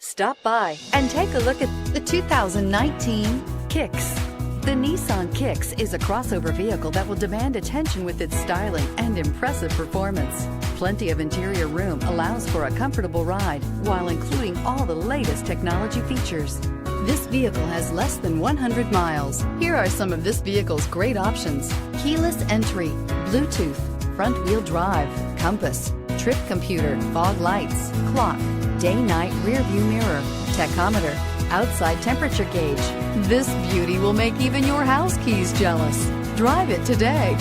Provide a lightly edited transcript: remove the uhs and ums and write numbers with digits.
Stop by and take a look at the 2019 Kicks. The Nissan Kicks is a crossover vehicle that will demand attention with its styling and impressive performance. Plenty of interior room allows for a comfortable ride while including all the latest technology features. This vehicle has less than 100 miles. Here are some of this vehicle's great options: keyless entry, Bluetooth, front-wheel drive, compass, trip computer, fog lights, clock, day-night rear view mirror, tachometer, outside temperature gauge. This beauty will make even your house keys jealous. Drive it today.